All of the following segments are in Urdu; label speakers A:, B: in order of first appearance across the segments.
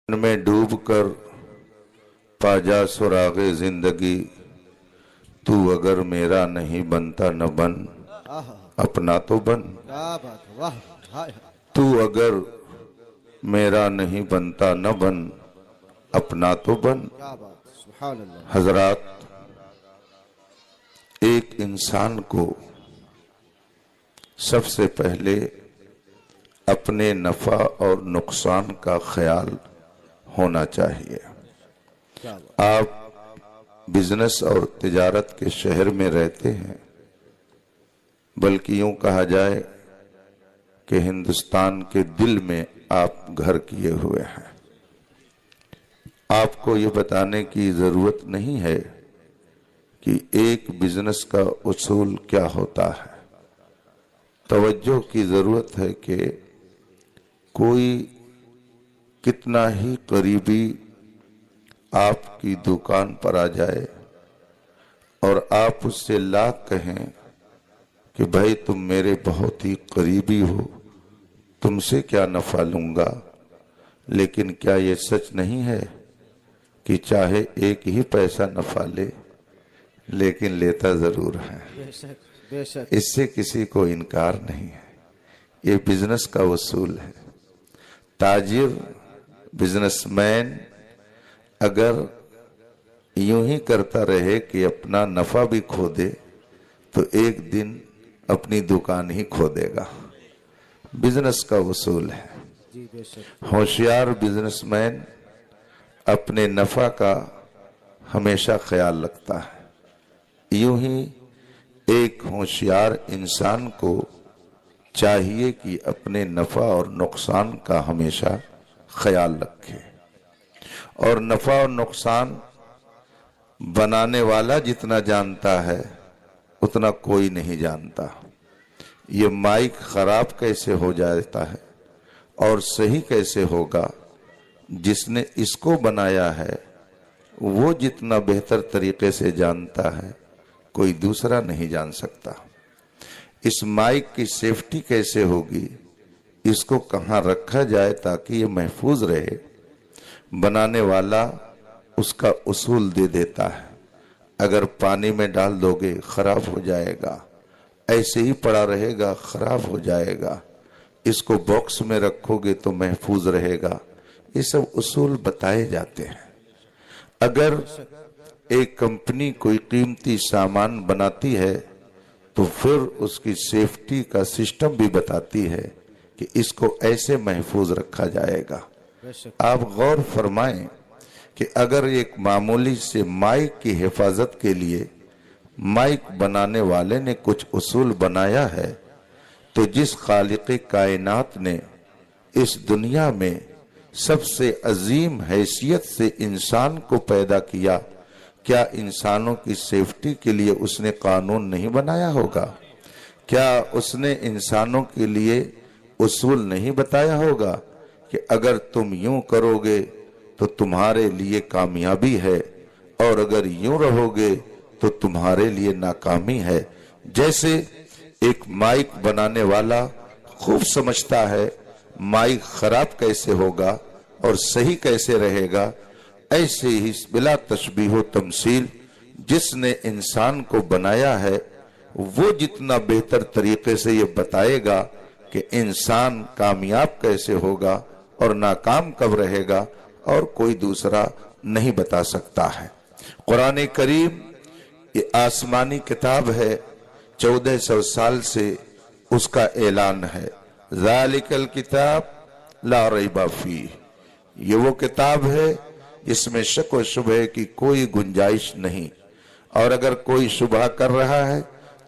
A: میں ڈوب کر پاجا سراغ زندگی، تو اگر میرا نہیں بنتا نہ بن، اپنا تو بن۔ تو اگر میرا نہیں بنتا نہ بن، اپنا تو بن۔ حضرات، ایک انسان کو سب سے پہلے اپنے نفع اور نقصان کا خیال ہونا چاہیے۔ آپ بزنس اور تجارت کے شہر میں رہتے ہیں، بلکہ یوں کہا جائے کہ ہندوستان کے دل میں آپ گھر کیے ہوئے ہیں۔ آپ کو یہ بتانے کی ضرورت نہیں ہے کہ ایک بزنس کا اصول کیا ہوتا ہے۔ توجہ کی ضرورت ہے کہ کوئی کتنا ہی قریبی آپ کی دکان پر آ جائے اور آپ اس سے لاکھ کہیں کہ بھائی تم میرے بہت ہی قریبی ہو، تم سے کیا نفع لوں گا، لیکن کیا یہ سچ نہیں ہے کہ چاہے ایک ہی پیسہ نفع لے لیکن لیتا ضرور ہے؟ اس سے کسی کو انکار نہیں ہے۔ یہ بزنس کا اصول ہے۔ تاجر، بزنس مین اگر یوں ہی کرتا رہے کہ اپنا نفع بھی کھو دے تو ایک دن اپنی دکان ہی کھو دے گا۔ بزنس کا اصول ہے۔ ہوشیار بزنس مین اپنے نفع کا ہمیشہ خیال رکھتا ہے۔ یوں ہی ایک ہوشیار انسان کو چاہیے کہ اپنے نفع اور نقصان کا ہمیشہ خیال رکھے، اور نفع اور نقصان بنانے والا جتنا جانتا ہے اتنا کوئی نہیں جانتا۔ یہ مائک خراب کیسے ہو جاتا ہے اور صحیح کیسے ہوگا، جس نے اس کو بنایا ہے وہ جتنا بہتر طریقے سے جانتا ہے کوئی دوسرا نہیں جان سکتا۔ اس مائک کی سیفٹی کیسے ہوگی، اس کو کہاں رکھا جائے تاکہ یہ محفوظ رہے، بنانے والا اس کا اصول دے دیتا ہے۔ اگر پانی میں ڈال دو گے خراب ہو جائے گا، ایسے ہی پڑا رہے گا خراب ہو جائے گا، اس کو باکس میں رکھو گے تو محفوظ رہے گا۔ یہ سب اصول بتائے جاتے ہیں۔ اگر ایک کمپنی کوئی قیمتی سامان بناتی ہے تو پھر اس کی سیفٹی کا سسٹم بھی بتاتی ہے کہ اس کو ایسے محفوظ رکھا جائے گا۔ آپ غور فرمائیں کہ اگر ایک معمولی سے مائک کی حفاظت کے لیے مائک بنانے والے نے کچھ اصول بنایا ہے، تو جس خالق کائنات نے اس دنیا میں سب سے عظیم حیثیت سے انسان کو پیدا کیا، کیا انسانوں کی سیفٹی کے لیے اس نے قانون نہیں بنایا ہوگا؟ کیا اس نے انسانوں کے لیے اصول نہیں بتایا ہوگا کہ اگر تم یوں کرو گے تو تمہارے لیے کامیابی ہے، اور اگر یوں رہو گے تو تمہارے لیے ناکامی ہے؟ جیسے ایک مائک بنانے والا خوب سمجھتا ہے مائک خراب کیسے ہوگا اور صحیح کیسے رہے گا، ایسے ہی بلا تشبیہ و تمثیل جس نے انسان کو بنایا ہے وہ جتنا بہتر طریقے سے یہ بتائے گا کہ انسان کامیاب کیسے ہوگا اور ناکام کب رہے گا، اور کوئی دوسرا نہیں بتا سکتا ہے۔ قرآن کریم یہ آسمانی کتاب ہے، 1400 سال سے اس کا اعلان ہے، ذالک الکتاب لا ریب فیہ، یہ وہ کتاب ہے جس میں شک و شبہ کی کوئی گنجائش نہیں۔ اور اگر کوئی شبہ کر رہا ہے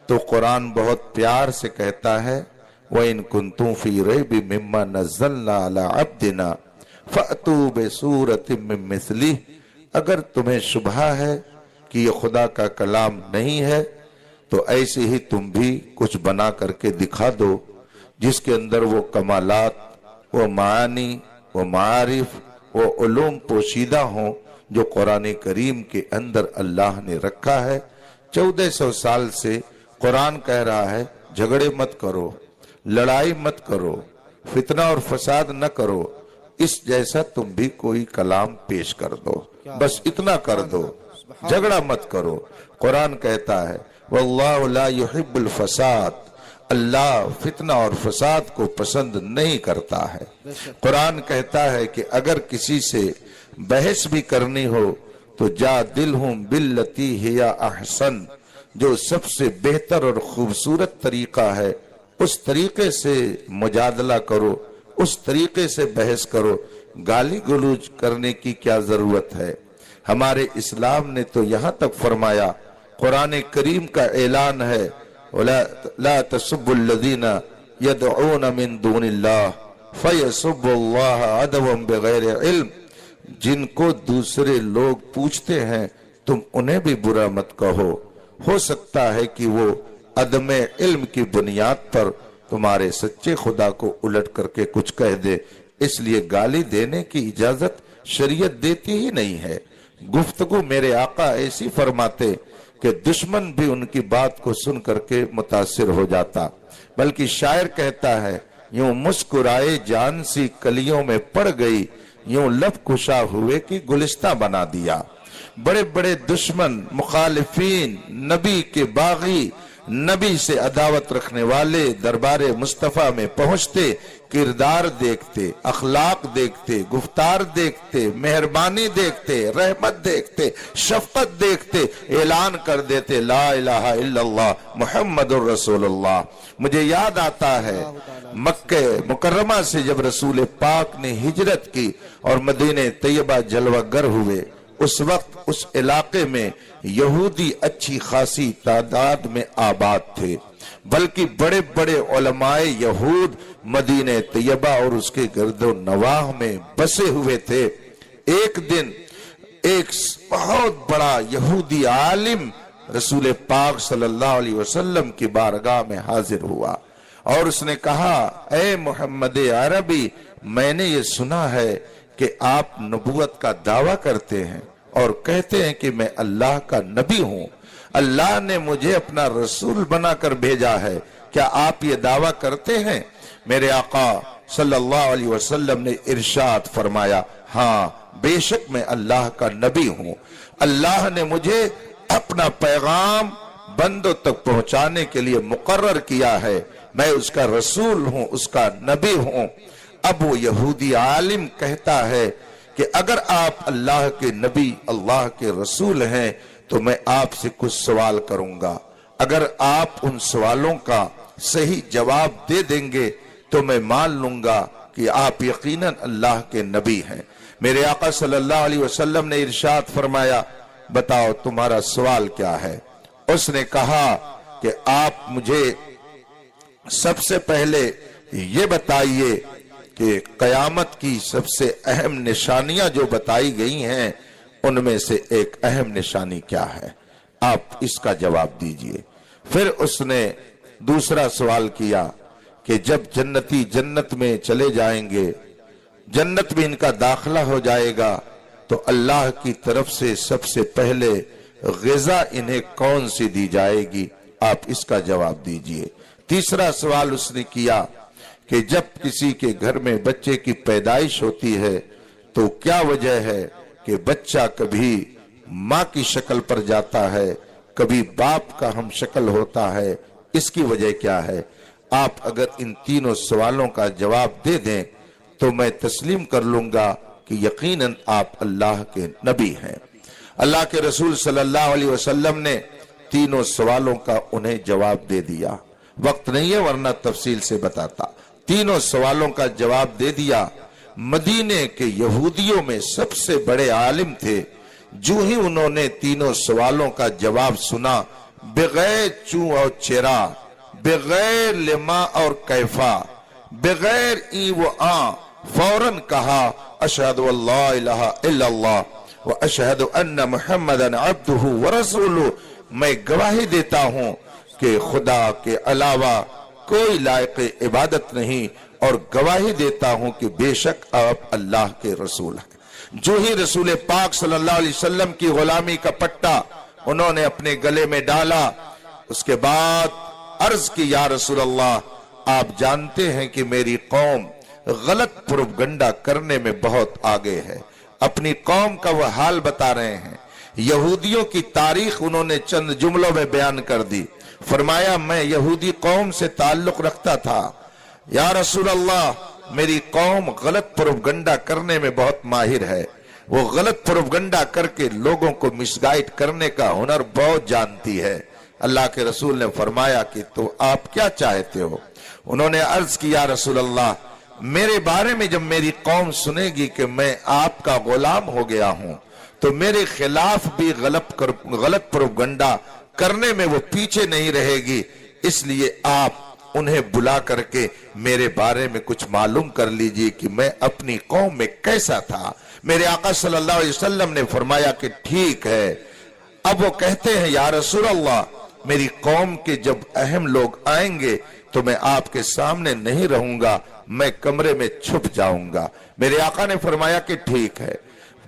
A: تو قرآن بہت پیار سے کہتا ہے وَإِن كُنتُمْ فِي رَيْبٍ مِّمَّا نَزَّلْنَا عَلَىٰ عَبْدِنَا فَأْتُوا بِسُورَةٍ مِّن مِّثْلِهِ، اگر تمہیں شبہ ہے کہ یہ خدا کا کلام نہیں ہے تو ایسے ہی تم بھی کچھ بنا کر کے دکھا دو جس کے اندر وہ کمالات، وہ معانی، وہ معارف، وہ علوم پوشیدہ ہوں جو قرآن کریم کے اندر اللہ نے رکھا ہے۔ 1400 سال سے قرآن کہہ رہا ہے جھگڑے مت کرو، لڑائی مت کرو، فتنہ اور فساد نہ کرو، اس جیسا تم بھی کوئی کلام پیش کر دو، بس اتنا کر دو، جھگڑا مت کرو۔ قرآن کہتا ہے واللہ لا يحب الفساد، اللہ فتنہ اور فساد کو پسند نہیں کرتا ہے۔ قرآن کہتا ہے کہ اگر کسی سے بحث بھی کرنی ہو تو جادلہم باللتی ہی احسن، جو سب سے بہتر اور خوبصورت طریقہ ہے اس طریقے سے مجادلہ کرو، اس طریقے سے بحث کرو۔ گالی گلوچ کرنے کی کیا ضرورت ہے؟ ہمارے اسلام نے تو یہاں تک فرمایا، قرآن کریم کا اعلان ہے لا تسبوا الذین یدعون من دون اللہ فیسبوا اللہ عدوا بغیر علم، جن کو دوسرے لوگ پوچھتے ہیں تم انہیں بھی برا مت کہو، ہو سکتا ہے کہ وہ عدم علم کی بنیاد پر تمہارے سچے خدا کو الٹ کر کے کچھ کہہ دے، اس لیے گالی دینے کی اجازت شریعت دیتی ہی نہیں ہے۔ گفتگو میرے آقا ایسی فرماتے کہ دشمن بھی ان کی بات کو سن کر کے متاثر ہو جاتا، بلکہ شاعر کہتا ہے یوں مسکرائے جان سی کلیوں میں پڑ گئی، یوں لب کشا ہوئے کی گلستہ بنا دیا۔ بڑے بڑے دشمن، مخالفین، نبی کے باغی، نبی سے عداوت رکھنے والے دربار مصطفیٰ میں پہنچتے، کردار دیکھتے، اخلاق دیکھتے، گفتار دیکھتے، مہربانی دیکھتے، رحمت دیکھتے، شفقت دیکھتے، اعلان کر دیتے لا الہ الا اللہ محمد الرسول اللہ۔ مجھے یاد آتا ہے مکہ مکرمہ سے جب رسول پاک نے ہجرت کی اور مدینہ طیبہ جلوہ گر ہوئے، اس وقت اس علاقے میں یہودی اچھی خاصی تعداد میں آباد تھے، بلکہ بڑے بڑے علماء یہود مدینہ طیبہ اور اس کے گرد و نواح میں بسے ہوئے تھے۔ ایک دن ایک بہت بڑا یہودی عالم رسول پاک صلی اللہ علیہ وسلم کی بارگاہ میں حاضر ہوا اور اس نے کہا اے محمد عربی، میں نے یہ سنا ہے کہ آپ نبوت کا دعویٰ کرتے ہیں اور کہتے ہیں کہ میں اللہ کا نبی ہوں، اللہ نے مجھے اپنا رسول بنا کر بھیجا ہے، کیا آپ یہ دعویٰ کرتے ہیں؟ میرے آقا صلی اللہ علیہ وسلم نے ارشاد فرمایا ہاں بے شک میں اللہ کا نبی ہوں، اللہ نے مجھے اپنا پیغام بندوں تک پہنچانے کے لیے مقرر کیا ہے، میں اس کا رسول ہوں، اس کا نبی ہوں۔ اب وہ یہودی عالم کہتا ہے کہ اگر آپ اللہ کے نبی، اللہ کے رسول ہیں تو میں آپ سے کچھ سوال کروں گا، اگر آپ ان سوالوں کا صحیح جواب دے دیں گے تو میں مان لوں گا کہ آپ یقیناً اللہ کے نبی ہیں۔ میرے آقا صلی اللہ علیہ وسلم نے ارشاد فرمایا بتاؤ تمہارا سوال کیا ہے؟ اس نے کہا کہ آپ مجھے سب سے پہلے یہ بتائیے کہ قیامت کی سب سے اہم نشانیاں جو بتائی گئی ہیں ان میں سے ایک اہم نشانی کیا ہے؟ آپ اس کا جواب دیجئے۔ پھر اس نے دوسرا سوال کیا کہ جب جنتی جنت میں چلے جائیں گے، جنت میں ان کا داخلہ ہو جائے گا تو اللہ کی طرف سے سب سے پہلے غذا انہیں کون سی دی جائے گی؟ آپ اس کا جواب دیجئے۔ تیسرا سوال اس نے کیا کہ جب کسی کے گھر میں بچے کی پیدائش ہوتی ہے تو کیا وجہ ہے کہ بچہ کبھی ماں کی شکل پر جاتا ہے، کبھی باپ کا ہم شکل ہوتا ہے، اس کی وجہ کیا ہے؟ آپ اگر ان تینوں سوالوں کا جواب دے دیں تو میں تسلیم کر لوں گا کہ یقیناً آپ اللہ کے نبی ہیں۔ اللہ کے رسول صلی اللہ علیہ وسلم نے تینوں سوالوں کا انہیں جواب دے دیا۔ وقت نہیں ہے ورنہ تفصیل سے بتاتا۔ تینوں سوالوں کا جواب دے دیا۔ مدینے کے یہودیوں میں سب سے بڑے عالم تھے، جو ہی انہوں نے تینوں سوالوں کا جواب سنا، بغیر چوں اور چرا، بغیر لما اور کیفا، بغیر ای و آن، فوراً کہا اشہد اللہ الہ الا اللہ و اشہد ان محمدن عبدہ ورسولہ، میں گواہی دیتا ہوں کہ خدا کے علاوہ کوئی لائق عبادت نہیں، اور گواہی دیتا ہوں کہ بے شک آپ اللہ کے رسول ہیں۔ جو ہی رسول پاک صلی اللہ علیہ وسلم کی غلامی کا پٹا انہوں نے اپنے گلے میں ڈالا، اس کے بعد عرض کی یا رسول اللہ، آپ جانتے ہیں کہ میری قوم غلط پروپگنڈا کرنے میں بہت آگے ہے۔ اپنی قوم کا وہ حال بتا رہے ہیں۔ یہودیوں کی تاریخ انہوں نے چند جملوں میں بیان کر دی۔ فرمایا میں یہودی قوم سے تعلق رکھتا تھا، یا رسول اللہ میری قوم غلط پروپگنڈا کرنے میں بہت ماہر ہے، وہ غلط پروپگنڈا کر کے لوگوں کو مس گائیڈ کرنے کا ہنر بہت جانتی ہے۔ اللہ کے رسول نے فرمایا کہ تو آپ کیا چاہتے ہو؟ انہوں نے عرض کی یا رسول اللہ میرے بارے میں جب میری قوم سنے گی کہ میں آپ کا غلام ہو گیا ہوں تو میرے خلاف بھی غلط پروپگنڈا کرنے میں وہ پیچھے نہیں رہے گی، اس لیے آپ انہیں بلا کر کے میرے بارے میں کچھ معلوم کر لیجئے کہ میں اپنی قوم میں کیسا تھا۔ میرے آقا صلی اللہ علیہ وسلم نے فرمایا کہ ٹھیک ہے۔ اب وہ کہتے ہیں یا رسول اللہ میری قوم کے جب اہم لوگ آئیں گے تو میں آپ کے سامنے نہیں رہوں گا، میں کمرے میں چھپ جاؤں گا۔ میرے آقا نے فرمایا کہ ٹھیک ہے۔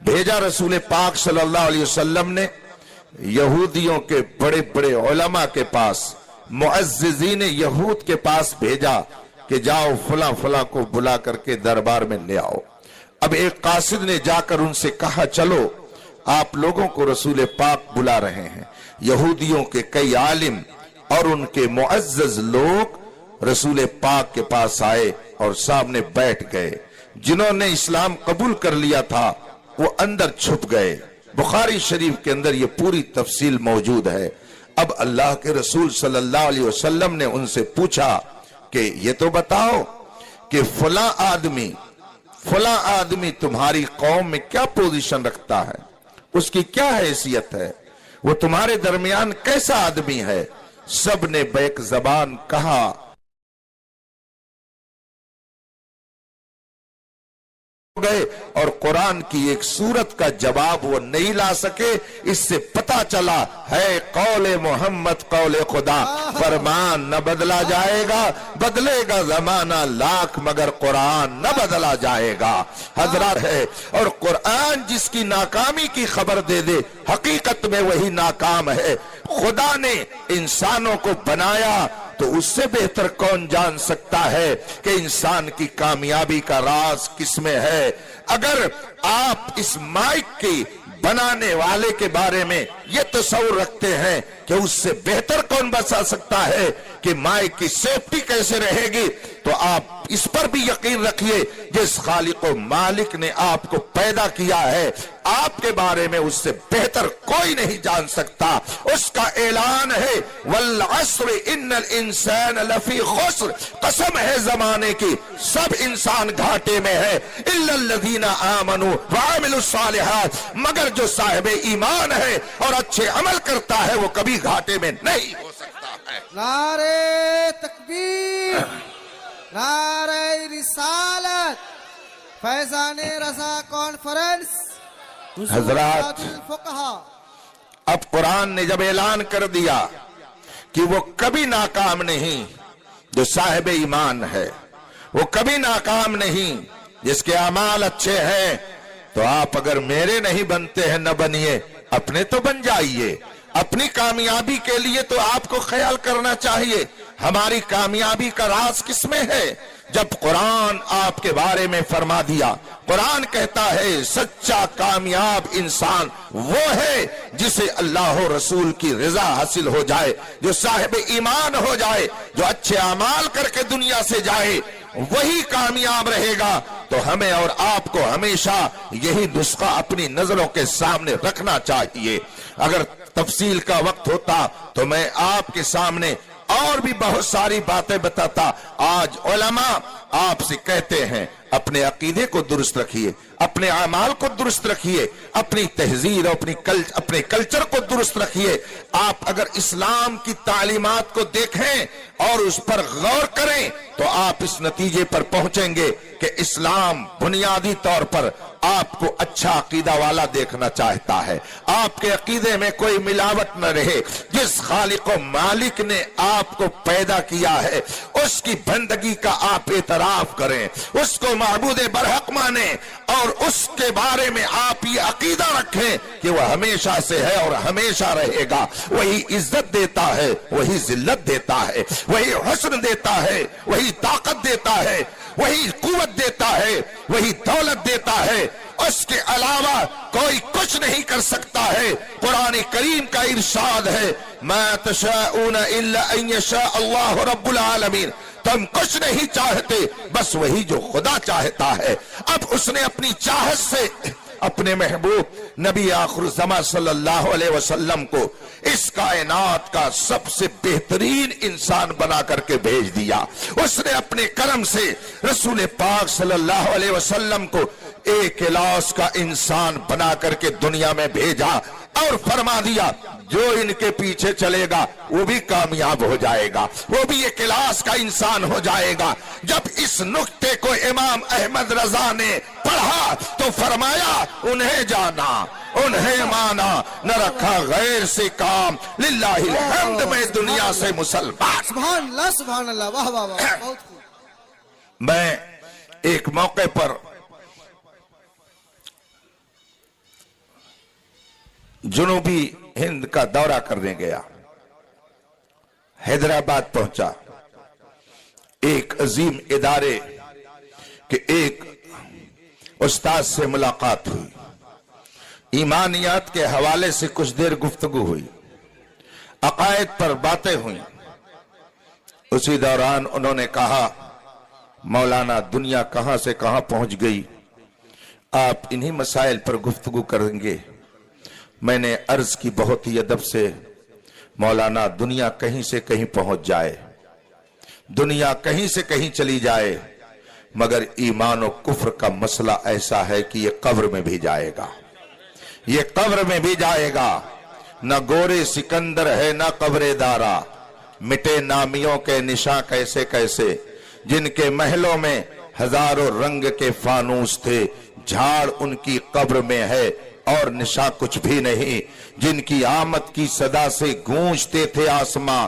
A: بھیجا رسول پاک صلی اللہ علیہ وسلم نے یہودیوں کے بڑے بڑے علماء کے پاس، معززین یہود کے پاس بھیجا کہ جاؤ فلاں فلاں کو بلا کر کے دربار میں لے آؤ۔ اب ایک قاصد نے جا کر ان سے کہا چلو آپ لوگوں کو رسول پاک بلا رہے ہیں۔ یہودیوں کے کئی عالم اور ان کے معزز لوگ رسول پاک کے پاس آئے اور سامنے بیٹھ گئے۔ جنہوں نے اسلام قبول کر لیا تھا وہ اندر چھپ گئے۔ بخاری شریف کے اندر یہ پوری تفصیل موجود ہے۔ اب اللہ کے رسول صلی اللہ علیہ وسلم نے ان سے پوچھا کہ یہ تو بتاؤ کہ فلاں آدمی تمہاری قوم میں کیا پوزیشن رکھتا ہے، اس کی کیا حیثیت ہے، وہ تمہارے درمیان کیسا آدمی ہے؟ سب نے بیک زبان کہا گئے اور قرآن کی ایک سورت کا جواب وہ نہیں لا سکے۔ اس سے پتا چلا ہے قول محمد قول خدا، فرمان نہ بدلا جائے گا، بدلے گا زمانہ لاکھ مگر قرآن نہ بدلا جائے گا۔ حضرات ہے اور قرآن جس کی ناکامی کی خبر دے دے حقیقت میں وہی ناکام ہے۔ خدا نے انسانوں کو بنایا تو اس سے بہتر کون جان سکتا ہے کہ انسان کی کامیابی کا راز کس میں ہے؟ اگر آپ اس مائک کی بنانے والے کے بارے میں یہ تصور رکھتے ہیں کہ اس سے بہتر کون بتا سکتا ہے کہ مائک کی سیفٹی کیسے رہے گی، تو آپ اس پر بھی یقین رکھیے جس خالق و مالک نے آپ کو پیدا کیا ہے آپ کے بارے میں اس سے بہتر کوئی نہیں جان سکتا۔ اس کا اعلان ہے والعصر ان الانسان لفی خسر، قسم ہے زمانے کی سب انسان گھاٹے میں ہے، الا الذین آمنوا وعملوا الصالحات، مگر جو صاحب ایمان ہے اور اچھے عمل کرتا ہے وہ کبھی گھاٹے میں نہیں ہو سکتا ہے۔
B: نعرہ تکبیر، نعرہ رسالت، فیضان رضا کانفرنس،
A: حضرات اب قرآن نے جب اعلان کر دیا کہ وہ کبھی ناکام نہیں جو صاحب ایمان ہے، وہ کبھی ناکام نہیں جس کے اعمال اچھے ہیں، تو آپ اگر میرے نہیں بنتے ہیں نہ بنیے، اپنے تو بن جائیے۔ اپنی کامیابی کے لیے تو آپ کو خیال کرنا چاہیے ہماری کامیابی کا راز کس میں ہے۔ جب قرآن آپ کے بارے میں فرما دیا، قرآن کہتا ہے سچا کامیاب انسان وہ ہے جسے اللہ و رسول کی رضا حاصل ہو جائے، جو صاحب ایمان ہو جائے، جو اچھے اعمال کر کے دنیا سے جائے، وہی کامیاب رہے گا۔ تو ہمیں اور آپ کو ہمیشہ یہی نسخہ اپنی نظروں کے سامنے رکھنا چاہیے۔ اگر تفصیل کا وقت ہوتا تو میں آپ کے سامنے اور بھی بہت ساری باتیں بتاتا۔ آج علماء آپ سے کہتے ہیں اپنے عقیدے کو درست رکھیے، اپنے اعمال کو درست رکھیے، اپنی تہذیب اور اپنے کلچر کو درست رکھیے۔ آپ اگر اسلام کی تعلیمات کو دیکھیں اور اس پر غور کریں تو آپ اس نتیجے پر پہنچیں گے کہ اسلام بنیادی طور پر آپ کو اچھا عقیدہ والا دیکھنا چاہتا ہے۔ آپ کے عقیدے میں کوئی ملاوٹ نہ رہے۔ جس خالق و مالک نے آپ کو پیدا کیا ہے اس کی بندگی کا آپ اعتراف کریں، اس کو معبود برحق مانیں اور اس کے بارے میں آپ یہ عقیدہ رکھیں کہ وہ ہمیشہ سے ہے اور ہمیشہ رہے گا. وہی عزت دیتا ہے, وہی ذلت دیتا ہے, وہی حسن دیتا ہے, وہی طاقت دیتا ہے, وہی قوت دیتا ہے, وہی دولت دیتا ہے. اس کے علاوہ کوئی کچھ نہیں کر سکتا ہے. قرآن کریم کا ارشاد ہے ما تشاءون الا ان یشاء اللہ رب العالمین. تم کچھ نہیں چاہتے بس وہی جو خدا چاہتا ہے. اب اس نے اپنی چاہت سے اپنے محبوب نبی آخر الزمان صلی اللہ علیہ وسلم کو اس کائنات کا سب سے بہترین انسان بنا کر کے بھیج دیا. اس نے اپنے کرم سے رسول پاک صلی اللہ علیہ وسلم کو ایک کلاس کا انسان بنا کر کے دنیا میں بھیجا اور فرما دیا جو ان کے پیچھے چلے گا وہ بھی کامیاب ہو جائے گا, وہ بھی ایک کلاس کا انسان ہو جائے گا. جب اس نقطے کو امام احمد رضا نے پڑھا تو فرمایا انہیں جانا انہیں مانا نہ رکھا غیر سے کام, للہ الحمد میں دنیا سے مسلمان.
B: سبحان اللہ سبحان اللہ, واہ واہ واہ, بہت خوب.
A: میں ایک موقع پر جنوبی ہند کا دورہ کرنے گیا, حیدرآباد پہنچا. ایک عظیم ادارے کے ایک استاد سے ملاقات ہوئی, ایمانیات کے حوالے سے کچھ دیر گفتگو ہوئی, عقائد پر باتیں ہوئیں. اسی دوران انہوں نے کہا مولانا دنیا کہاں سے کہاں پہنچ گئی, آپ انہی مسائل پر گفتگو کریں گے. میں نے عرض کی بہت ہی ادب سے مولانا دنیا کہیں سے کہیں پہنچ جائے, دنیا کہیں سے کہیں چلی جائے, مگر ایمان و کفر کا مسئلہ ایسا ہے کہ یہ قبر میں بھی جائے گا, یہ قبر میں بھی جائے گا. نہ گورے سکندر ہے نہ قبر دارا, مٹے نامیوں کے نشاں کیسے کیسے, جن کے محلوں میں ہزاروں رنگ کے فانوس تھے, جھاڑ ان کی قبر میں ہے اور نشاں کچھ بھی نہیں. جن کی آمد کی صدا سے گونجتے تھے آسماں,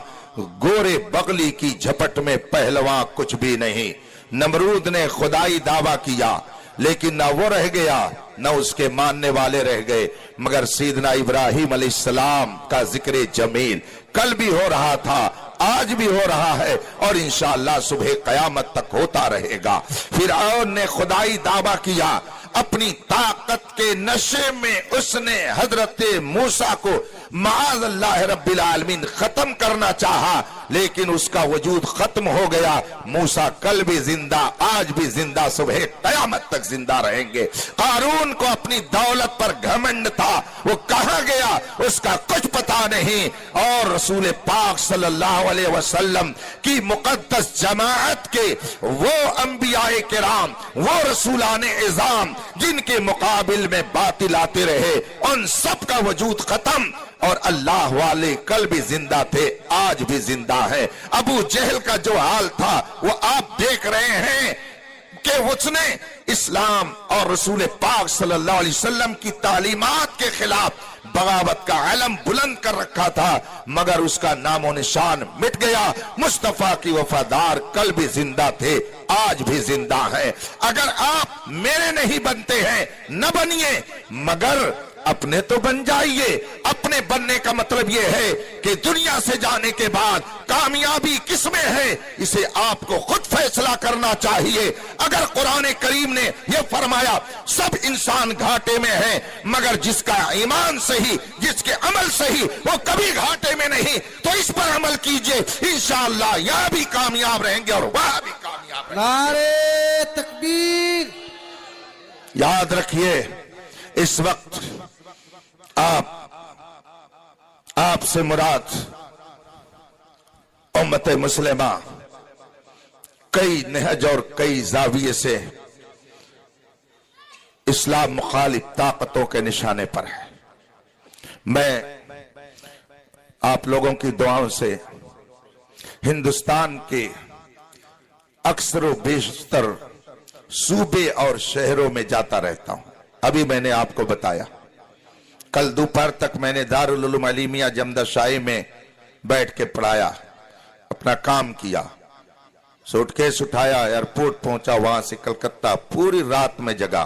A: گورے بغلی کی جھپٹ میں پہلواں کچھ بھی نہیں. نمرود نے خدائی دعویٰ کیا لیکن نہ وہ رہ گیا نہ اس کے ماننے والے رہ گئے, مگر سیدنا ابراہیم علیہ السلام کا ذکر جمیل کل بھی ہو رہا تھا, آج بھی ہو رہا ہے اور انشاءاللہ صبح قیامت تک ہوتا رہے گا. فرعون نے خدائی دعویٰ کیا, اپنی طاقت کے نشے میں اس نے حضرت موسیٰ کو معاذ اللہ رب العالمین ختم کرنا چاہا, لیکن اس کا وجود ختم ہو گیا. موسیٰ کل بھی زندہ, آج بھی زندہ, صبح قیامت تک زندہ رہیں گے. قارون کو اپنی دولت پر گھمنڈ تھا, وہ کہاں گیا اس کا کچھ پتا نہیں. اور رسول پاک صلی اللہ علیہ وسلم کی مقدس جماعت کے وہ انبیاء کرام, وہ رسولان اعظام جن کے مقابل میں باطل آتے رہے, ان سب کا وجود ختم, اور اللہ والے کل بھی زندہ تھے, آج بھی زندہ ہے. ابو جہل کا جو حال تھا وہ آپ دیکھ رہے ہیں کہ اس نے اسلام اور رسول پاک صلی اللہ علیہ وسلم کی تعلیمات کے خلاف بغاوت کا علم بلند کر رکھا تھا, مگر اس کا نام و نشان مٹ گیا. مصطفیٰ کی وفادار کل بھی زندہ تھے, آج بھی زندہ ہے. اگر آپ میرے نہیں بنتے ہیں نہ بنیے, مگر اپنے تو بن جائیے. اپنے بننے کا مطلب یہ ہے کہ دنیا سے جانے کے بعد کامیابی کس میں ہے اسے آپ کو خود فیصلہ کرنا چاہیے. اگر قرآن کریم نے یہ فرمایا سب انسان گھاٹے میں ہیں, مگر جس کا ایمان صحیح, جس کے عمل صحیح, وہ کبھی گھاٹے میں نہیں, تو اس پر عمل کیجئے, انشاءاللہ یہاں بھی کامیاب رہیں گے اور وہاں بھی کامیاب رہیں گے.
B: نعرہ تکبیر.
A: یاد رکھیے اس وقت آپ سے مراد امت مسلمہ کئی نہج اور کئی زاویے سے اسلام مخالف طاقتوں کے نشانے پر ہے. میں آپ لوگوں کی دعاؤں سے ہندوستان کے اکثر و بیشتر صوبے اور شہروں میں جاتا رہتا ہوں. ابھی میں نے آپ کو بتایا, کل دوپہر تک میں نے دارالعلوم علیمیہ جمدہ شاہی میں بیٹھ کے پڑھایا, اپنا کام کیا, سوٹ کیس اٹھایا, ایئرپورٹ پہنچا, وہاں سے کلکتہ, پوری رات میں جگا.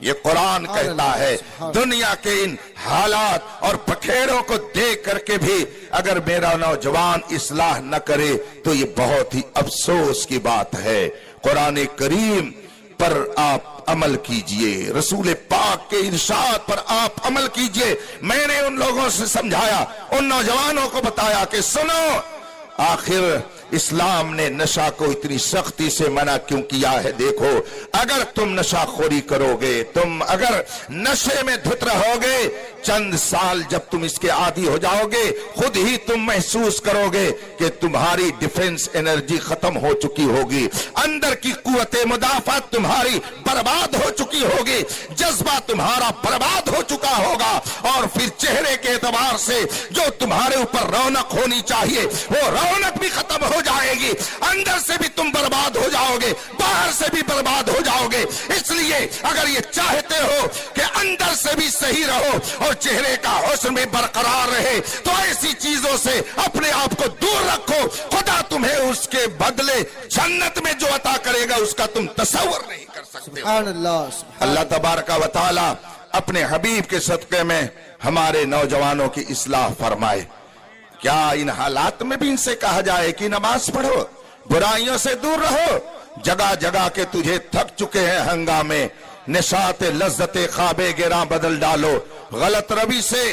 A: یہ قرآن کہتا ہے دنیا کے ان حالات اور پکھیڑوں کو دیکھ کر کے بھی اگر میرا نوجوان اصلاح نہ کرے تو یہ بہت ہی افسوس کی بات ہے۔ قرآن کریم پر آپ عمل کیجئے، رسول پاک کے ارشاد پر آپ عمل کیجئے۔ میں نے ان لوگوں سے سمجھایا، ان نوجوانوں کو بتایا کہ سنو، آخر اسلام نے نشہ کو اتنی سختی سے منع کیوں کیا ہے؟ دیکھو، اگر تم نشہ خوری کرو گے، تم اگر نشے میں دھت رہو گے، چند سال جب تم اس کے عادی ہو جاؤ گے، خود ہی تم محسوس کرو گے کہ تمہاری ڈیفنس انرجی ختم ہو چکی ہوگی، اندر کی قوت مدافعت تمہاری برباد ہو چکی ہوگی، جذبہ تمہارا برباد ہو چکا ہوگا، اور پھر چہرے کے اعتبار سے جو تمہارے اوپر رونق ہونی چاہیے وہ رونق بھی ختم ہو جائے گی، اندر سے بھی تم برباد ہو جاؤ گے، باہر سے بھی برباد ہو جاؤ گے۔ اس لیے اگر یہ چاہتے ہو کہ اندر سے بھی صحیح رہو اور چہرے کا حسن بھی برقرار رہے تو ایسی چیزوں سے اپنے آپ کو دور رکھو، خدا تمہیں اس کے بدلے جنت میں جو عطا کرے گا اس کا تم تصور نہیں کر سکتے۔
B: سبحان اللہ،
A: اللہ تبارک و تعالی اپنے حبیب کے صدقے میں ہمارے نوجوانوں کی اصلاح فرمائے۔ کیا ان حالات میں بھی ان سے کہا جائے کہ نماز پڑھو، برائیوں سے دور رہو؟ جگہ جگہ کے تجھے تھک چکے ہیں ہنگامے، نشاط لذت خواب گراں بدل ڈالو، غلط روی سے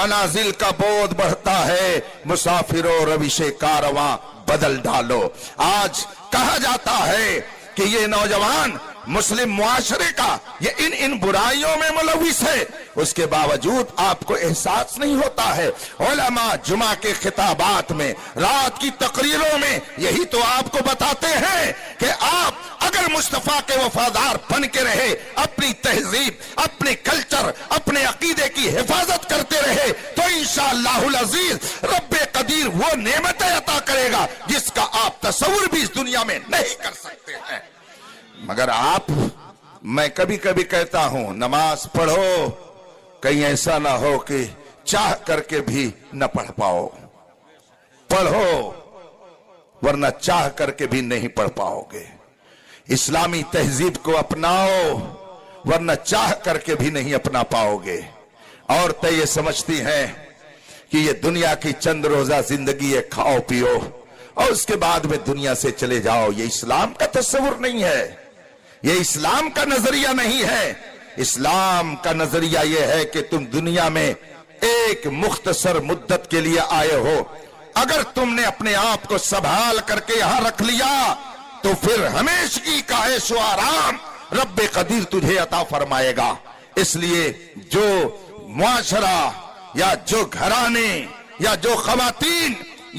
A: منازل کا بود بڑھتا ہے، مسافروں روش کارواں بدل ڈالو۔ آج کہا جاتا ہے کہ یہ نوجوان مسلم معاشرے کا یہ ان برائیوں میں ملوث ہے، اس کے باوجود آپ کو احساس نہیں ہوتا ہے۔ علماء جمعہ کے خطابات میں، رات کی تقریروں میں یہی تو آپ کو بتاتے ہیں کہ آپ اگر مصطفیٰ کے وفادار بن کے رہے، اپنی تہذیب، اپنے کلچر، اپنے عقیدے کی حفاظت کرتے رہے تو انشاءاللہ العزیز رب قدیر وہ نعمتیں عطا کرے گا جس کا آپ تصور بھی اس دنیا میں نہیں کر سکتے ہیں۔ مگر آپ، میں کبھی کبھی کہتا ہوں نماز پڑھو، کہیں ایسا نہ ہو کہ چاہ کر کے بھی نہ پڑھ پاؤ، پڑھو ورنہ چاہ کر کے بھی نہیں پڑھ پاؤ گے۔ اسلامی تہذیب کو اپناؤ ورنہ چاہ کر کے بھی نہیں اپنا پاؤ گے۔ عورتیں یہ سمجھتی ہیں کہ یہ دنیا کی چند روزہ زندگی ہے، کھاؤ پیو اور اس کے بعد میں دنیا سے چلے جاؤ۔ یہ اسلام کا تصور نہیں ہے، یہ اسلام کا نظریہ نہیں ہے۔ اسلام کا نظریہ یہ ہے کہ تم دنیا میں ایک مختصر مدت کے لیے آئے ہو، اگر تم نے اپنے آپ کو سنبھال کر کے یہاں رکھ لیا تو پھر ہمیشگی کا عیش و آرام رب قدیر تجھے عطا فرمائے گا۔ اس لیے جو معاشرہ یا جو گھرانے یا جو خواتین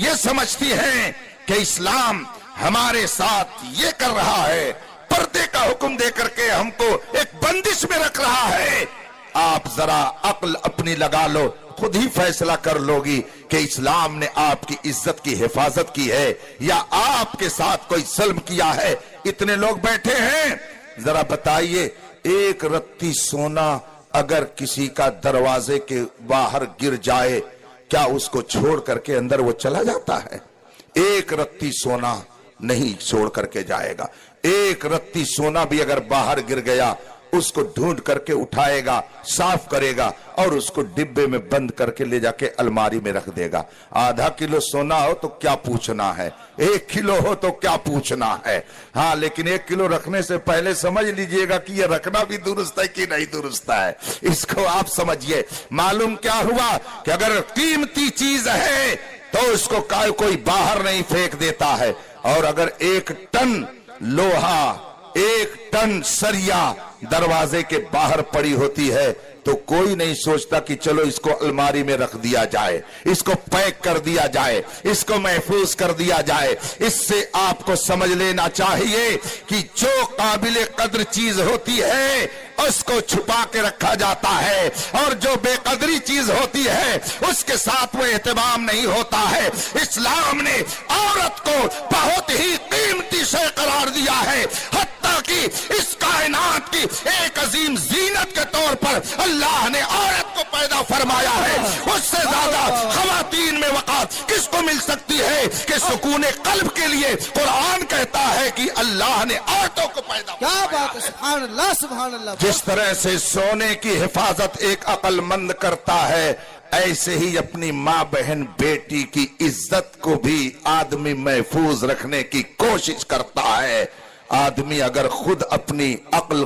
A: یہ سمجھتی ہیں کہ اسلام ہمارے ساتھ یہ کر رہا ہے، پردے کا حکم دے کر کے ہم کو ایک بندش میں رکھ رہا ہے، آپ ذرا عقل اپنی لگا لو، خود ہی فیصلہ کر لو گی کہ اسلام نے آپ کی عزت کی حفاظت کی ہے یا آپ کے ساتھ کوئی ظلم کیا ہے۔ اتنے لوگ بیٹھے ہیں، ذرا بتائیے ایک رتی سونا اگر کسی کا دروازے کے باہر گر جائے کیا اس کو چھوڑ کر کے اندر وہ چلا جاتا ہے؟ ایک رتی سونا نہیں چھوڑ کر کے جائے گا۔ ایک رتی سونا بھی اگر باہر گر گیا اس کو ڈھونڈ کر کے اٹھائے گا، صاف کرے گا اور اس کو ڈبے میں بند کر کے لے جا کے الماری میں رکھ دے گا۔ آدھا کلو سونا ہو تو کیا پوچھنا ہے، 1 کلو ہو تو کیا پوچھنا ہے۔ ہاں لیکن 1 کلو رکھنے سے پہلے سمجھ لیجئے گا کہ یہ رکھنا بھی درست ہے کہ نہیں درست ہے، اس کو آپ سمجھئے۔ معلوم کیا ہوا کہ اگر قیمتی چیز ہے تو اس کو کوئی باہر نہیں پھینک دیتا ہے، اور اگر 1 ٹن لوہا، 1 ٹن سریا دروازے کے باہر پڑی ہوتی ہے تو کوئی نہیں سوچتا کہ چلو اس کو الماری میں رکھ دیا جائے، اس کو پیک کر دیا جائے، اس کو محفوظ کر دیا جائے۔ اس سے آپ کو سمجھ لینا چاہیے کہ جو قابل قدر چیز ہوتی ہے اس کو چھپا کے رکھا جاتا ہے، اور جو بے قدری چیز ہوتی ہے اس کے ساتھ وہ اہتمام نہیں ہوتا ہے۔ اسلام نے عورت کو بہت ہی قیمتی شے قرار دیا ہے، حتیٰ کہ اس کائنات کی ایک عظیم زینت کے طور پر اللہ نے عورت کو پیدا فرمایا ہے۔ اس سے زیادہ خواتین میں وقار بات کس کو مل سکتی ہے کہ سکون قلب کے لیے قرآن کہتا ہے کہ اللہ نے عورتوں کو پیدا
B: کیا
A: کیا
B: بات ہے، سبحان اللہ سبحان اللہ.
A: جس طرح سے سونے کی حفاظت ایک عقل مند کرتا ہے، ایسے ہی اپنی ماں بہن بیٹی کی عزت کو بھی آدمی محفوظ رکھنے کی کوشش کرتا ہے. آدمی اگر خود اپنی عقل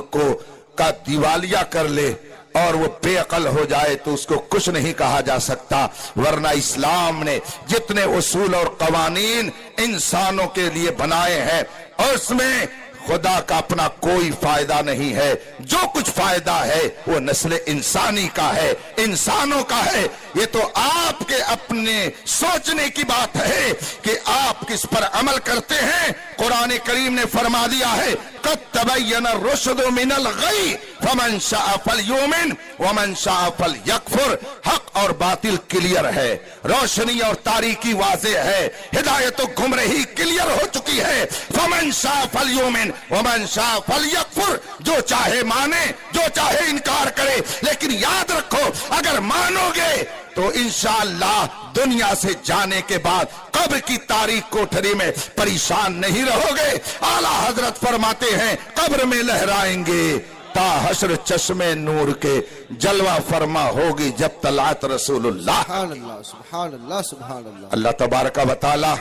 A: کا دیوالیہ کر لے اور وہ بے عقل ہو جائے تو اس کو کچھ نہیں کہا جا سکتا. ورنہ اسلام نے جتنے اصول اور قوانین انسانوں کے لیے بنائے ہیں اور اس میں خدا کا اپنا کوئی فائدہ نہیں ہے. جو کچھ فائدہ ہے وہ نسل انسانی کا ہے، انسانوں کا ہے. یہ تو آپ کے اپنے سوچنے کی بات ہے کہ آپ کس پر عمل کرتے ہیں. قرآن کریم نے فرما دیا ہے قد تبین الرشد من الغی فمن شاء فلیؤمن ومن شاء فلیکفر. حق اور باطل کلیئر ہے، روشنی اور تاریکی واضح ہے، ہدایت و گمراہی کلیئر ہو چکی ہے. فمن شاء فلیؤمن ومن شاء فلیکفر. جو چاہے مانے، جو چاہے انکار کرے، لیکن یاد رکھو اگر مانو گے تو انشاءاللہ دنیا سے جانے کے بعد قبر کی تاریک کوٹھری میں پریشان نہیں رہو گے. اعلیٰ حضرت فرماتے ہیں قبر میں لہرائیں گے تا حشر چشمے نور کے جلوہ فرما ہوگی جب طلعت رسول اللہ.
B: سبحان اللہ سبحان اللہ سبحان اللہ.
A: اللہ تبارک و تعالی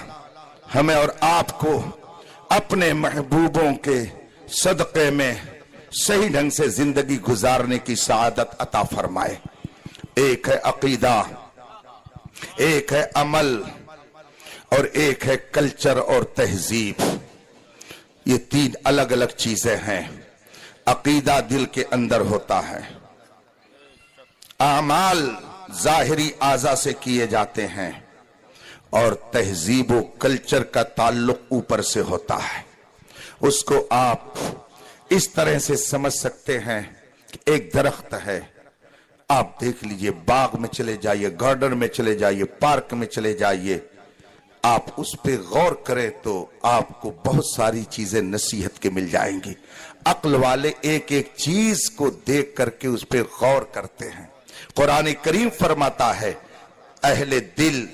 A: ہمیں اور آپ کو اپنے محبوبوں کے صدقے میں صحیح ڈھنگ سے زندگی گزارنے کی سعادت عطا فرمائے. ایک ہے عقیدہ، ایک ہے عمل اور ایک ہے کلچر اور تہذیب. یہ تین الگ الگ چیزیں ہیں. عقیدہ دل کے اندر ہوتا ہے، اعمال ظاہری اعضاء سے کیے جاتے ہیں اور تہذیب و کلچر کا تعلق اوپر سے ہوتا ہے. اس کو آپ اس طرح سے سمجھ سکتے ہیں کہ ایک درخت ہے، آپ دیکھ لیجئے، باغ میں چلے جائیے، گارڈن میں چلے جائیے، پارک میں چلے جائیے، آپ اس پہ غور کریں تو آپ کو بہت ساری چیزیں نصیحت کے مل جائیں گی. عقل والے ایک ایک چیز کو دیکھ کر کے اس پہ غور کرتے ہیں. قرآن کریم فرماتا ہے اہل دل،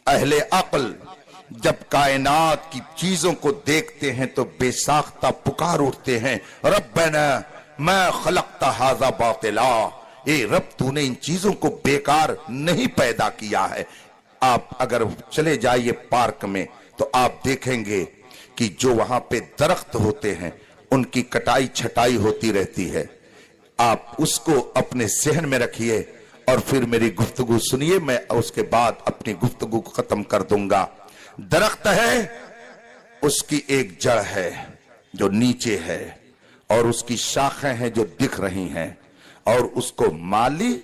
A: اہل عقل جب کائنات کی چیزوں کو دیکھتے ہیں تو بے ساختہ پکار اٹھتے ہیں ربنا ما خلقت ھذا باطلا. اے رب تو نے ان چیزوں کو بیکار نہیں پیدا کیا ہے. آپ اگر چلے جائیے پارک میں تو آپ دیکھیں گے کہ جو وہاں پہ درخت ہوتے ہیں ان کی کٹائی چھٹائی ہوتی رہتی ہے. آپ اس کو اپنے ذہن میں رکھیے اور پھر میری گفتگو سنیے، میں اس کے بعد اپنی گفتگو کو ختم کر دوں گا. درخت ہے، اس کی ایک جڑ ہے جو نیچے ہے اور اس کی شاخیں ہیں جو دکھ رہی ہیں اور اس کو مالی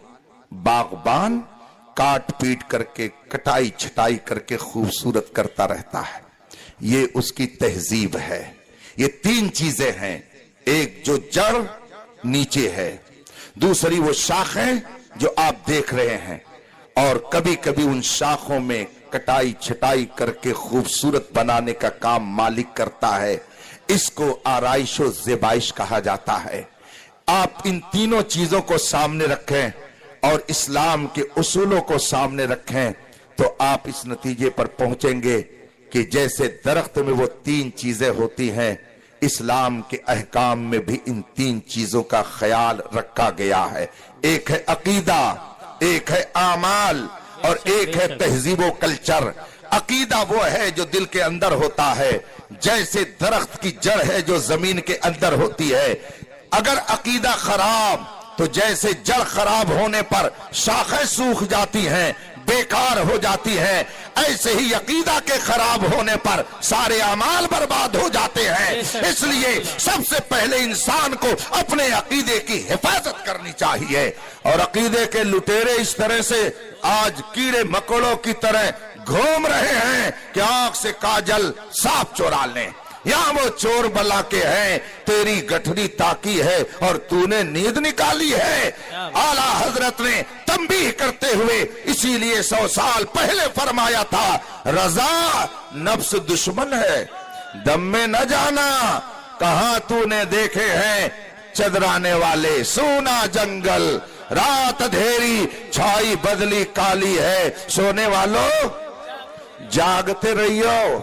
A: باغبان کاٹ پیٹ کر کے کٹائی چھٹائی کر کے خوبصورت کرتا رہتا ہے. یہ اس کی تہذیب ہے. یہ تین چیزیں ہیں، ایک جو جڑ نیچے ہے، دوسری وہ شاخیں جو آپ دیکھ رہے ہیں اور کبھی کبھی ان شاخوں میں کٹائی چھٹائی کر کے خوبصورت بنانے کا کام مالک کرتا ہے. اس کو آرائش و زیبائش کہا جاتا ہے. آپ ان تینوں چیزوں کو سامنے رکھیں اور اسلام کے اصولوں کو سامنے رکھیں تو آپ اس نتیجے پر پہنچیں گے کہ جیسے درخت میں وہ تین چیزیں ہوتی ہیں، اسلام کے احکام میں بھی ان تین چیزوں کا خیال رکھا گیا ہے. ایک ہے عقیدہ، ایک ہے اعمال اور ایک ہے تہذیب و کلچر. عقیدہ وہ ہے جو دل کے اندر ہوتا ہے، جیسے درخت کی جڑ ہے جو زمین کے اندر ہوتی ہے. اگر عقیدہ خراب تو جیسے جڑ خراب ہونے پر شاخیں سوکھ جاتی ہیں، بیکار ہو جاتی ہیں، ایسے ہی عقیدہ کے خراب ہونے پر سارے اعمال برباد ہو جاتے ہیں. اس لیے سب سے پہلے انسان کو اپنے عقیدے کی حفاظت کرنی چاہیے. اور عقیدے کے لٹیرے اس طرح سے آج کیڑے مکوڑوں کی طرح گھوم رہے ہیں کہ آنکھ سے کاجل صاف چورا لیں. یہاں وہ چور بلا کے ہیں، تیری گٹھڑی تاکی ہے اور تو نے نیند نکالی ہے. اعلیٰ حضرت نے تنبیہ کرتے ہوئے اسی لیے 100 سال پہلے فرمایا تھا رضا نفس دشمن ہے، دم میں نہ جانا. کہاں تو نے دیکھے ہیں چدرانے والے، سونا جنگل رات اندھیری چھائی بدلی کالی ہے، سونے والوں جاگتے رہیو،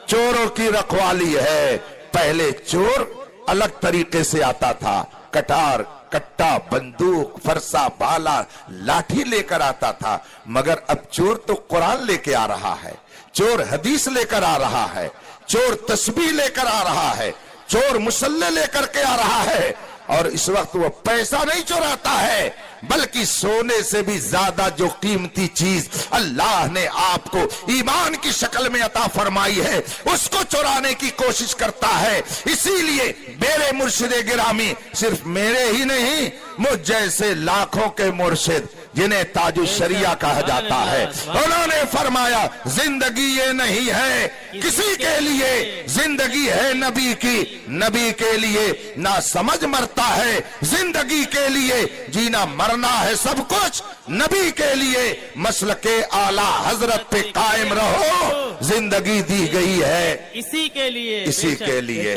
A: چوروں کی رکھوالی ہے۔ پہلے چور الگ طریقے سے آتا تھا، کٹار کٹا بندوق فرسا بالا لاٹھی لے کر آتا تھا، مگر اب چور تو قرآن لے کے آ رہا ہے، چور حدیث لے کر آ رہا ہے، چور تسبیح لے کر آ رہا ہے، چور مصلی لے کر کے آ رہا ہے، اور اس وقت وہ پیسہ نہیں چوراتا ہے بلکہ سونے سے بھی زیادہ جو قیمتی چیز اللہ نے آپ کو ایمان کی شکل میں عطا فرمائی ہے اس کو چورانے کی کوشش کرتا ہے۔ اسی لیے میرے مرشد گرامی صرف میرے ہی نہیں، مجھ جیسے لاکھوں کے مرشد جنہیں تاج الشریعہ کہا جاتا ہے، انہوں نے فرمایا زندگی یہ نہیں ہے کسی کے لیے، زندگی ہے نبی کی، نبی کے لیے نہ سمجھ مرتا ہے، زندگی کے لیے جینا مرنا ہے سب کچھ، نبی کے لیے مسلک اعلیٰ حضرت پہ قائم رہو، زندگی دی گئی ہے
C: اسی کے لیے،
A: اسی کے لیے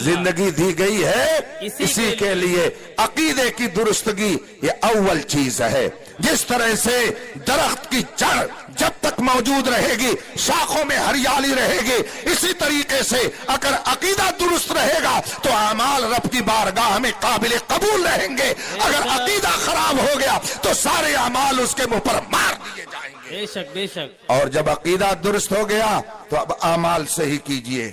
A: زندگی دی گئی ہے اسی کے لیے۔ عقیدے کی درستگی یہ اول چیز ہے۔ جس طرح سے درخت کی جڑ جب تک موجود رہے گی شاخوں میں ہریالی رہے گی، اسی طریقے سے اگر عقیدہ درست رہے گا تو اعمال رب کی بارگاہ میں قابل قبول رہیں گے، اگر عقیدہ خراب ہو گیا تو سارے اعمال اس کے منہ پر مار دیے جائیں گے۔
C: بے شک بے شک۔
A: اور جب عقیدہ درست ہو گیا تو اب اعمال صحیح کیجئے،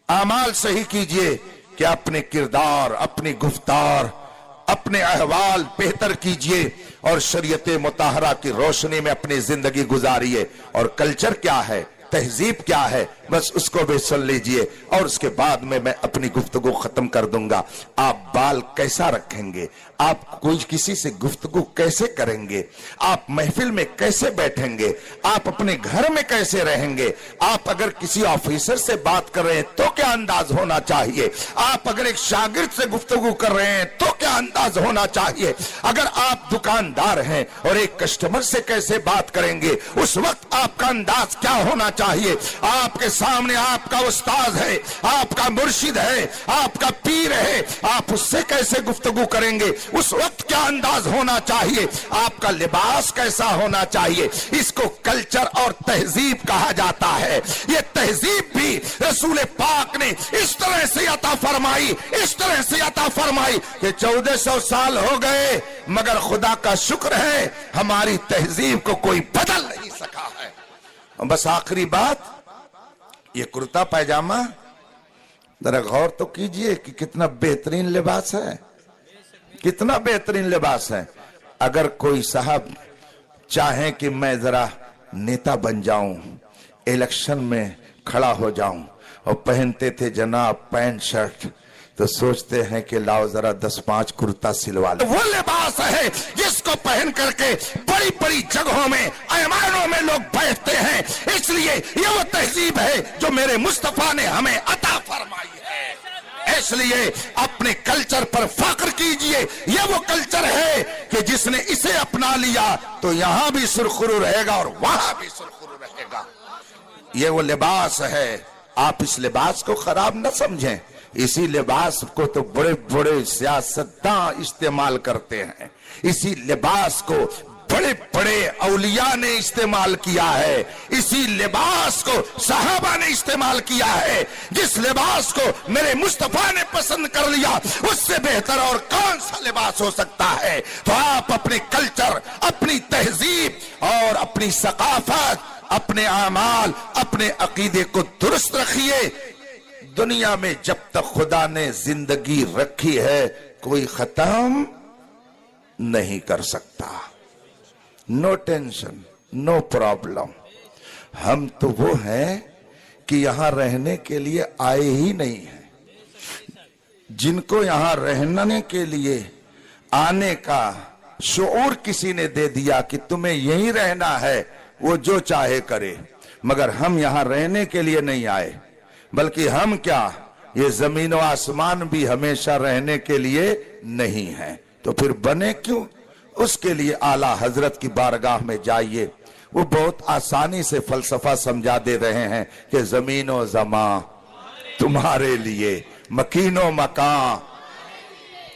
A: اعمال صحیح کیجئے کہ اپنے کردار، اپنی گفتار، اپنے احوال بہتر کیجئے اور شریعت مطہرہ کی روشنی میں اپنی زندگی گزاریے۔ اور کلچر کیا ہے، تہذیب کیا ہے، بس اس کو بھی سن لیجئے اور اس کے بعد میں اپنی گفتگو ختم کر دوں گا۔ آپ بال کیسا رکھیں گے، آپ کوئی کسی سے گفتگو کیسے کریں گے، آپ محفل میں کیسے بیٹھیں گے، آپ اپنے گھر میں کیسے رہیں گے، آپ اگر کسی آفیسر سے بات کر رہے ہیں تو کیا انداز ہونا چاہیے، آپ اگر ایک شاگرد سے گفتگو کر رہے ہیں تو کیا انداز ہونا چاہیے، اگر آپ دکاندار ہیں اور ایک کسٹمر سے کیسے بات کریں گے، اس وقت آپ کا انداز کیا ہونا چاہیے، آپ کے سامنے آپ کا استاد ہے، آپ کا مرشد ہے، آپ کا پیر ہے، آپ اس سے کیسے گفتگو کریں گے، اس وقت کیا انداز ہونا چاہیے، آپ کا لباس کیسا ہونا چاہیے۔ اس کو کلچر اور تہذیب کہا جاتا ہے۔ یہ تہذیب بھی رسول پاک نے اس طرح سے عطا فرمائی، اس طرح سے عطا فرمائی کہ 1400 سال ہو گئے مگر خدا کا شکر ہے ہماری تہذیب کو کوئی بدل نہیں سکا ہے۔ بس آخری بات، یہ کرتا پیجامہ ذرا غور تو کیجئے کہ کتنا بہترین لباس ہے، کتنا بہترین لباس ہے۔ اگر کوئی صاحب چاہیں کہ میں ذرا نیتا بن جاؤں، الیکشن میں کھڑا ہو جاؤں، اور پہنتے تھے جناب پینٹ شرٹ، تو سوچتے ہیں کہ لاؤ ذرا 10-5 کرتا سلوا لیں۔ وہ لباس ہے جس کو پہن کر کے بڑی بڑی جگہوں میں ایوانوں میں لوگ بیٹھتے ہیں، اس لیے یہ وہ تہذیب ہے جو میرے مصطفیٰ نے ہمیں عطا فرمائی ہے۔ اس لیے اپنے کلچر پر فخر کیجئے، یہ وہ کلچر ہے کہ جس نے اسے اپنا لیا تو یہاں بھی سرخرو رہے گا اور وہاں بھی سرخرو رہے گا۔ یہ وہ لباس ہے، آپ اس لباس کو خراب نہ سمجھیں، اسی لباس کو تو بڑے بڑے سیاستداں استعمال کرتے ہیں، اسی لباس کو بڑے بڑے اولیاء نے استعمال کیا ہے، اسی لباس کو صحابہ نے استعمال کیا ہے۔ جس لباس کو میرے مصطفیٰ نے پسند کر لیا اس سے بہتر اور کون سا لباس ہو سکتا ہے۔ تو آپ اپنے کلچر، اپنی تہذیب اور اپنی ثقافت، اپنے اعمال، اپنے عقیدے کو درست رکھیے۔ دنیا میں جب تک خدا نے زندگی رکھی ہے کوئی ختم نہیں کر سکتا۔ No tension, no problem. ہم تو وہ ہیں کہ یہاں رہنے کے لیے آئے ہی نہیں ہیں۔ جن کو یہاں رہنے کے لیے آنے کا شعور کسی نے دے دیا کہ تمہیں یہیں رہنا ہے، وہ جو چاہے کرے، مگر ہم یہاں رہنے کے لیے نہیں آئے، بلکہ ہم کیا، یہ زمین و آسمان بھی ہمیشہ رہنے کے لیے نہیں ہے۔ تو پھر بنے کیوں؟ اس کے لیے اعلیٰ حضرت کی بارگاہ میں جائیے، وہ بہت آسانی سے فلسفہ سمجھا دے رہے ہیں کہ زمین و زمان تمہارے لیے، مکین و مکان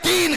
A: 3